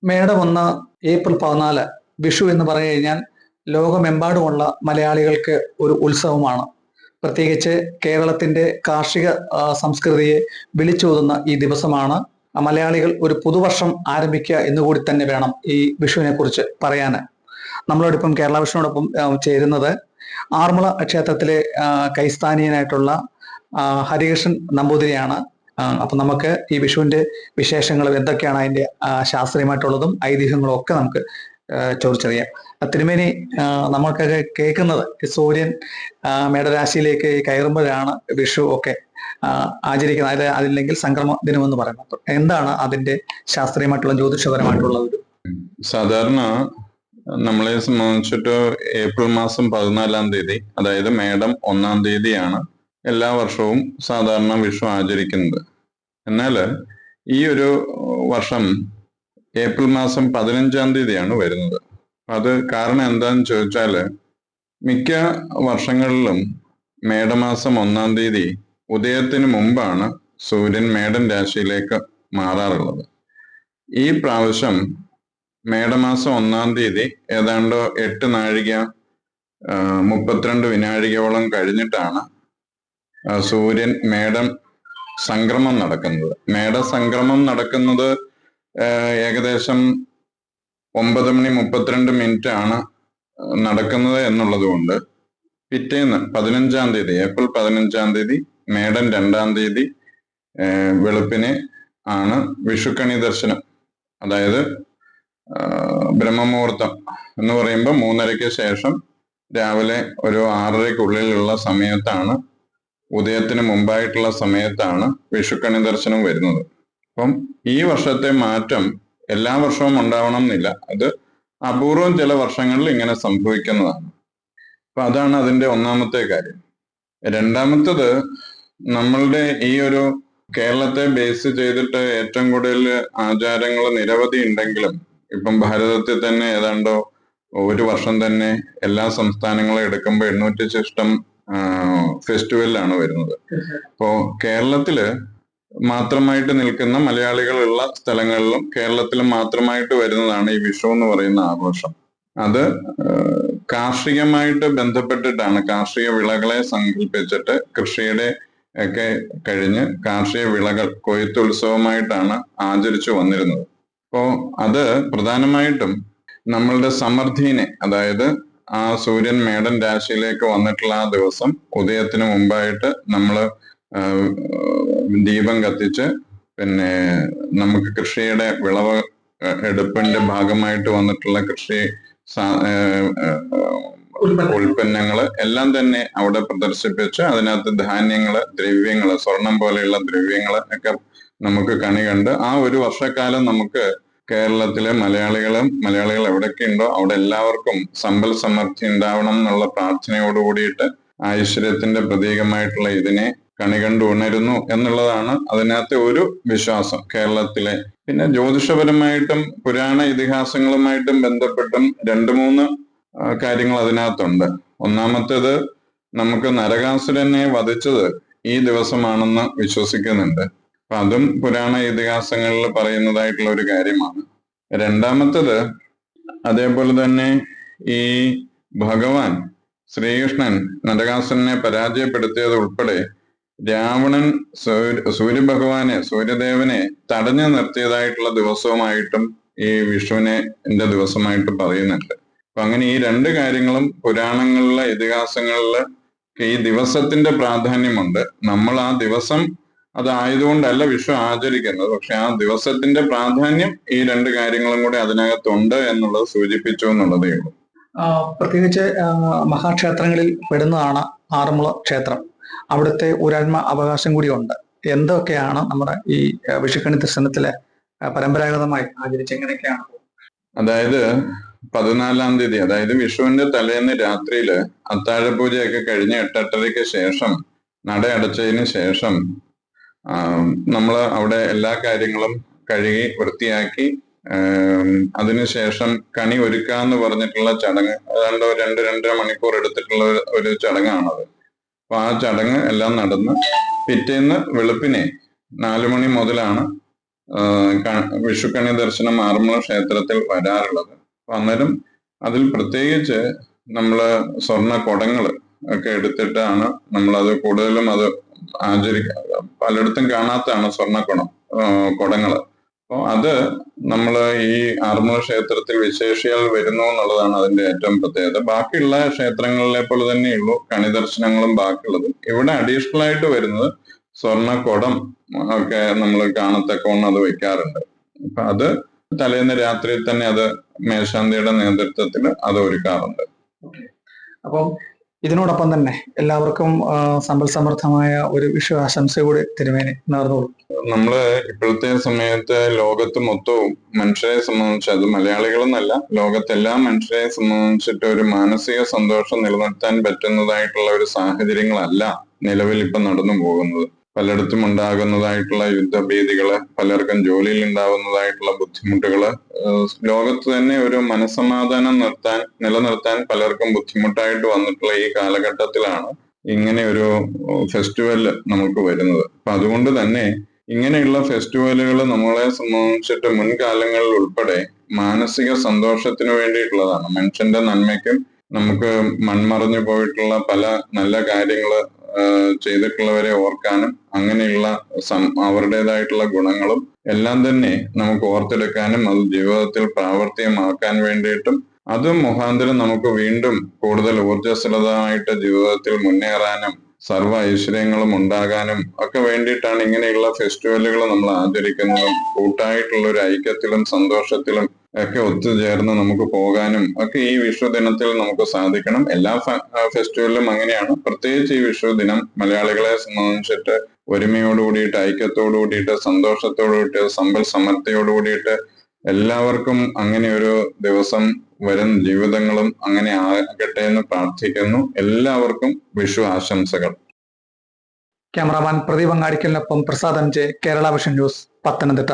മേടം 1 April 14 Vishu എന്ന് പറഞ്ഞു കഴിഞ്ഞാൽ ലോകമെമ്പാടുമുള്ള മലയാളികൾക്ക് ഒരു ഉത്സവമാണ്. പ്രത്യേകിച്ച് കേരളത്തിന്റെ കാർഷിക സംസ്കൃതിയെ വിളിച്ചോതുന്ന ഈ ദിവസമാണ്. മലയാളികൾ ഒരു പുതുവർഷം ആരംഭിക്കുക എന്നുകൂടി തന്നെ വേണം ഈ വിഷുവിനെ കുറിച്ച് പറയാൻ. നമ്മളോടൊപ്പം കേരള വിഷുവിനോടൊപ്പം ചേരുന്നത് ആറന്മുള ക്ഷേത്രത്തിലെ കൈസ്ഥാനീയനായിട്ടുള്ള ഹരികൃഷ്ണൻ നമ്പൂതിരിയാണ്. അപ്പൊ നമുക്ക് ഈ വിഷുവിന്റെ വിശേഷങ്ങളും എന്തൊക്കെയാണ് അതിന്റെ ശാസ്ത്രീയമായിട്ടുള്ളതും ഐതിഹ്യങ്ങളും ഒക്കെ നമുക്ക് ചോദിച്ചറിയാം. തിരുമേനി, നമ്മൾക്കൊക്കെ കേൾക്കുന്നത് സൂര്യൻ മേടരാശിയിലേക്ക് കയറുമ്പോഴാണ് വിഷു ഒക്കെ ആചരിക്കുന്നത്, അതായത് അതില്ലെങ്കിൽ സംക്രമ ദിനം എന്ന് പറയുന്നത്. എന്താണ് അതിന്റെ ശാസ്ത്രീയമായിട്ടുള്ള ജ്യോതിഷപരമായിട്ടുള്ള ഒരു? സാധാരണ നമ്മളെ സംബന്ധിച്ചിട്ട് ഏപ്രിൽ മാസം 14-ാം തീയതി, അതായത് മേടം 1-ാം തീയതിയാണ് എല്ലാ വർഷവും സാധാരണ വിഷു ആചരിക്കുന്നത്. എന്നാൽ ഈ ഒരു വർഷം ഏപ്രിൽ മാസം 15-ാം തീയതിയാണ് വരുന്നത്. അത് കാരണം എന്താന്ന് ചോദിച്ചാൽ, മിക്ക വർഷങ്ങളിലും മേടമാസം 1-ാം തീയതി ഉദയത്തിന് മുമ്പാണ് സൂര്യൻ മേടൻ രാശിയിലേക്ക് മാറാറുള്ളത്. ഈ പ്രാവശ്യം മേടമാസം 1-ാം തീയതി ഏതാണ്ട് 8 നാഴിക 32 വിനാഴികയോളം കഴിഞ്ഞിട്ടാണ് സൂര്യൻ മേടം സംക്രമം നടക്കുന്നത്. മേടസംക്രമം നടക്കുന്നത് ഏകദേശം 9:32 ആണ് നടക്കുന്നത് എന്നുള്ളത് കൊണ്ട് പിറ്റേന്ന് 15-ാം തീയതി, ഏപ്രിൽ 15-ാം തീയതി മേടൻ 2-ാം തീയതി വെളുപ്പിന് ആണ് വിഷുക്കണി ദർശനം. അതായത് ബ്രഹ്മമുഹൂർത്തം എന്ന് പറയുമ്പോൾ 3:30-ക്ക് ശേഷം രാവിലെ ഒരു 6:30-ക്കുള്ളിലുള്ള സമയത്താണ്, ഉദയത്തിന് മുമ്പായിട്ടുള്ള സമയത്താണ് വിഷുക്കണി ദർശനം വരുന്നത്. അപ്പം ഈ വർഷത്തെ മാറ്റം എല്ലാ വർഷവും ഉണ്ടാവണം എന്നില്ല, അത് അപൂർവം ചില വർഷങ്ങളിൽ ഇങ്ങനെ സംഭവിക്കുന്നതാണ്. അപ്പൊ അതാണ് അതിന്റെ ഒന്നാമത്തെ കാര്യം. രണ്ടാമത്തത്, നമ്മളുടെ ഈ ഒരു കേരളത്തെ ബേസ് ചെയ്തിട്ട് ഏറ്റവും കൂടുതൽ ആചാരങ്ങൾ നിരവധി ഉണ്ടെങ്കിലും ഇപ്പം ഭാരതത്തിൽ തന്നെ ഏതാണ്ടോ ഒരു വർഷം തന്നെ എല്ലാ സംസ്ഥാനങ്ങളും എടുക്കുമ്പോൾ 800 ഫെസ്റ്റിവലാണ് വരുന്നത്. അപ്പോ കേരളത്തില് മാത്രമായിട്ട് നിൽക്കുന്ന മലയാളികളുള്ള സ്ഥലങ്ങളിലും കേരളത്തിൽ മാത്രമായിട്ട് വരുന്നതാണ് ഈ വിഷു എന്ന് പറയുന്ന ആഘോഷം. അത് കാർഷികമായിട്ട് ബന്ധപ്പെട്ടിട്ടാണ്, കാർഷിക വിളകളെ സങ്കല്പിച്ചിട്ട് കൃഷിയുടെ ഒക്കെ കഴിഞ്ഞ് കാർഷിക വിളകൾ കൊയ്ത്തുത്സവമായിട്ടാണ് ആചരിച്ചു വന്നിരുന്നത്. അപ്പോ അത് പ്രധാനമായിട്ടും നമ്മളുടെ സമൃദ്ധിനെ, അതായത് ആ സൂര്യൻ മേടൻ രാശിയിലേക്ക് വന്നിട്ടുള്ള ആ ദിവസം ഉദയത്തിന് മുമ്പായിട്ട് നമ്മൾ ദീപം കത്തിച്ച്, പിന്നെ നമുക്ക് കൃഷിയുടെ വിളവ് എടുപ്പിന്റെ ഭാഗമായിട്ട് വന്നിട്ടുള്ള കൃഷി ഉൽപ്പന്നങ്ങള് എല്ലാം തന്നെ അവിടെ പ്രദർശിപ്പിച്ച് അതിനകത്ത് ധാന്യങ്ങള്, ദ്രവ്യങ്ങള്, സ്വർണം പോലെയുള്ള ദ്രവ്യങ്ങള് ഒക്കെ നമുക്ക് കണി കണ്ട് ആ ഒരു വർഷക്കാലം നമുക്ക് കേരളത്തിലെ മലയാളികൾ എവിടെയൊക്കെ ഉണ്ടോ അവിടെ എല്ലാവർക്കും സമ്പൽ സമൃദ്ധി ഉണ്ടാവണം എന്നുള്ള പ്രാർത്ഥനയോട് കൂടിയിട്ട് ഐശ്വര്യത്തിന്റെ പ്രതീകമായിട്ടുള്ള ഇതിനെ കണി കണ്ടു ഉണരുന്നു എന്നുള്ളതാണ് അതിനകത്തെ ഒരു വിശ്വാസം കേരളത്തിലെ. പിന്നെ ജ്യോതിഷപരമായിട്ടും പുരാണ ഇതിഹാസങ്ങളുമായിട്ടും ബന്ധപ്പെട്ടും 2-3 കാര്യങ്ങൾ അതിനകത്തുണ്ട്. ഒന്നാമത്തേത്, നമുക്ക് നരകാസുരനെ വധിച്ചത് ഈ ദിവസമാണെന്ന് വിശ്വസിക്കുന്നുണ്ട്. അപ്പൊ അതും പുരാണ ഇതിഹാസങ്ങളിൽ പറയുന്നതായിട്ടുള്ള ഒരു കാര്യമാണ്. രണ്ടാമത്തത്, അതേപോലെ തന്നെ ഈ ഭഗവാൻ ശ്രീകൃഷ്ണൻ നരകാസുരനെ പരാജയപ്പെടുത്തിയത് ഉൾപ്പെടെ രാവണൻ സൂര്യദേവനെ തടഞ്ഞു നിർത്തിയതായിട്ടുള്ള ദിവസവുമായിട്ടും ഈ വിഷുവിനെ ദിവസമായിട്ട് പറയുന്നുണ്ട്. അപ്പൊ അങ്ങനെ ഈ 2 കാര്യങ്ങളും പുരാണങ്ങളിലെ ഇതിഹാസങ്ങളില് ഈ ദിവസത്തിന്റെ പ്രാധാന്യമുണ്ട്. നമ്മൾ ആ ദിവസം അതായതുകൊണ്ടല്ല വിഷു ആചരിക്കുന്നത്, പക്ഷെ ആ ദിവസത്തിന്റെ പ്രാധാന്യം ഈ 2 കാര്യങ്ങളും കൂടെ അതിനകത്തുണ്ട് എന്നുള്ളത് സൂചിപ്പിച്ചു എന്നുള്ളതേ ഉള്ളൂ. പ്രത്യേകിച്ച് മഹാക്ഷേത്രങ്ങളിൽ പെടുന്നതാണ് ആറന്മുള ക്ഷേത്രം. അവിടുത്തെ ഒരാത്മ അവകാശം കൂടിയുണ്ട്. എന്തൊക്കെയാണ് നമ്മുടെ ഈ വിഷുക്കണി ദർശനത്തിലെ പരമ്പരാഗതമായി ആചരിച്ച് എങ്ങനെയൊക്കെയാണ്? അതായത് 14-ാം തീയതി, അതായത് വിഷുവിന്റെ തലേന്ന് രാത്രിയില് അത്താഴപൂജയൊക്കെ കഴിഞ്ഞ് 8-8:30-ക്ക് ശേഷം നട അടച്ചതിന് ശേഷം നമ്മൾ അവിടെ എല്ലാ കാര്യങ്ങളും കഴുകി വൃത്തിയാക്കി അതിനുശേഷം കണി ഒരുക്കാന്ന് പറഞ്ഞിട്ടുള്ള ചടങ്ങ്, ഏതാണ്ട് 2-2.5 മണിക്കൂർ എടുത്തിട്ടുള്ള ഒരു ചടങ്ങാണത്. അപ്പൊ ആ ചടങ്ങ് എല്ലാം നടന്ന് പിറ്റേന്ന് വെളുപ്പിനെ 4 മണി മുതലാണ് വിഷുക്കണി ദർശനം ആറന്മുള ക്ഷേത്രത്തിൽ വരാറുള്ളത്. അപ്പൊ അന്നേരം അതിൽ പ്രത്യേകിച്ച് നമ്മള് സ്വർണ്ണ കുടങ്ങൾ ഒക്കെ എടുത്തിട്ടാണ് നമ്മളത് കൂടുതലും അത് പലയിടത്തും കാണാത്തതാണ് സ്വർണ്ണക്കുടം കുടങ്ങള്. അപ്പോൾ അത് നമ്മള് ഈ ആറന്മുള ക്ഷേത്രത്തിൽ വിശേഷിയാൽ വരുന്നു എന്നുള്ളതാണ് അതിന്റെ ഏറ്റവും പ്രത്യേകത. ബാക്കിയുള്ള ക്ഷേത്രങ്ങളിലെ പോലെ തന്നെയുള്ളൂ കണി ദർശനങ്ങളും ബാക്കിയുള്ളതും. ഇവിടെ അഡീഷണൽ ആയിട്ട് വരുന്നത് സ്വർണ്ണക്കുടം ഒക്കെ നമ്മൾ കാണത്തക്കവണ്ണം അത് വെക്കാറുണ്ട്. അപ്പൊ അത് തലേന്ന് രാത്രി തന്നെ അത് മേൽശാന്തിയുടെ നേതൃത്വത്തിൽ അത് ഒരുക്കാറുണ്ട്. അപ്പം ഇതിനോടൊപ്പം തന്നെ എല്ലാവർക്കും സമ്പൽ സമൃദ്ധമായ ഒരു വിഷു ആശംസ കൂടി തിരുമേനി നേർന്നോളൂ. നമ്മള് ഇപ്പോഴത്തെ സമയത്ത് ലോകത്ത് മൊത്തവും മനുഷ്യരെ സംബന്ധിച്ച്, അത് മലയാളികളെന്നല്ല, ലോകത്തെല്ലാ മനുഷ്യരെ സംബന്ധിച്ചിട്ട് ഒരു മാനസിക സന്തോഷം നിലനിർത്താൻ പറ്റുന്നതായിട്ടുള്ള ഒരു സാഹചര്യങ്ങളല്ല നിലവിൽ ഇപ്പൊ നടന്നു പോകുന്നത്. പലയിടത്തും ഉണ്ടാകുന്നതായിട്ടുള്ള യുദ്ധഭീതികള്, പലർക്കും ജോലിയിൽ ഉണ്ടാകുന്നതായിട്ടുള്ള ബുദ്ധിമുട്ടുകള്, ലോകത്ത് തന്നെ ഒരു മനസ്സമാധാനം നിലനിർത്താൻ പലർക്കും ബുദ്ധിമുട്ടായിട്ട് വന്നിട്ടുള്ള ഈ കാലഘട്ടത്തിലാണ് ഇങ്ങനെ ഒരു ഫെസ്റ്റിവൽ നമുക്ക് വരുന്നത്. അപ്പൊ അതുകൊണ്ട് തന്നെ ഇങ്ങനെയുള്ള ഫെസ്റ്റിവലുകൾ നമ്മളെ സംബന്ധിച്ചിട്ട് മുൻകാലങ്ങളിൽ ഉൾപ്പെടെ മാനസിക സന്തോഷത്തിന് വേണ്ടിയിട്ടുള്ളതാണ്. മനുഷ്യന്റെ നന്മയ്ക്കും നമുക്ക് മൺമറഞ്ഞു പോയിട്ടുള്ള പല നല്ല കാര്യങ്ങള് ചെയ്തിട്ടുള്ളവരെ ഓർക്കാനും അങ്ങനെയുള്ള അവരുടേതായിട്ടുള്ള ഗുണങ്ങളും എല്ലാം തന്നെ നമുക്ക് ഓർത്തെടുക്കാനും അത് ജീവിതത്തിൽ പ്രാവർത്തികമാക്കാൻ വേണ്ടിയിട്ടും അത് മുഖാന്തരം നമുക്ക് വീണ്ടും കൂടുതൽ ഊർജ്ജസ്വലതമായിട്ട് ജീവിതത്തിൽ മുന്നേറാനും സർവ്വ ഐശ്വര്യങ്ങളും ഉണ്ടാകാനും ഒക്കെ വേണ്ടിയിട്ടാണ് ഇങ്ങനെയുള്ള ഫെസ്റ്റിവലുകൾ നമ്മൾ ആചരിക്കുന്നതും. കൂട്ടായിട്ടുള്ള ഒരു ഐക്യത്തിലും സന്തോഷത്തിലും ഒക്കെ ഒത്തുചേർന്ന് നമുക്ക് പോകാനും ഒക്കെ ഈ വിഷു ദിനത്തിൽ നമുക്ക് സാധിക്കണം. എല്ലാ ഫെസ്റ്റിവലിലും അങ്ങനെയാണ്. പ്രത്യേകിച്ച് ഈ വിഷു ദിനം മലയാളികളെ സംബന്ധിച്ചിട്ട് ഒരുമയോട് കൂടിയിട്ട്, ഐക്യത്തോടു കൂടിയിട്ട്, സന്തോഷത്തോടു കൂടിയിട്ട്, സമ്പൽ സമൃദ്ധിയോട് കൂടിയിട്ട് എല്ലാവർക്കും അങ്ങനെ ഒരു ദിവസം വരും ജീവിതങ്ങളും അങ്ങനെ ആകട്ടെ എന്ന് പ്രാർത്ഥിക്കുന്നു. എല്ലാവർക്കും വിഷു ആശംസകൾ. ക്യാമറാമാൻ പ്രദീപ് അങ്ങാടിക്കലിനൊപ്പം Prasad M J, Kerala vision news, Pathanamthitta.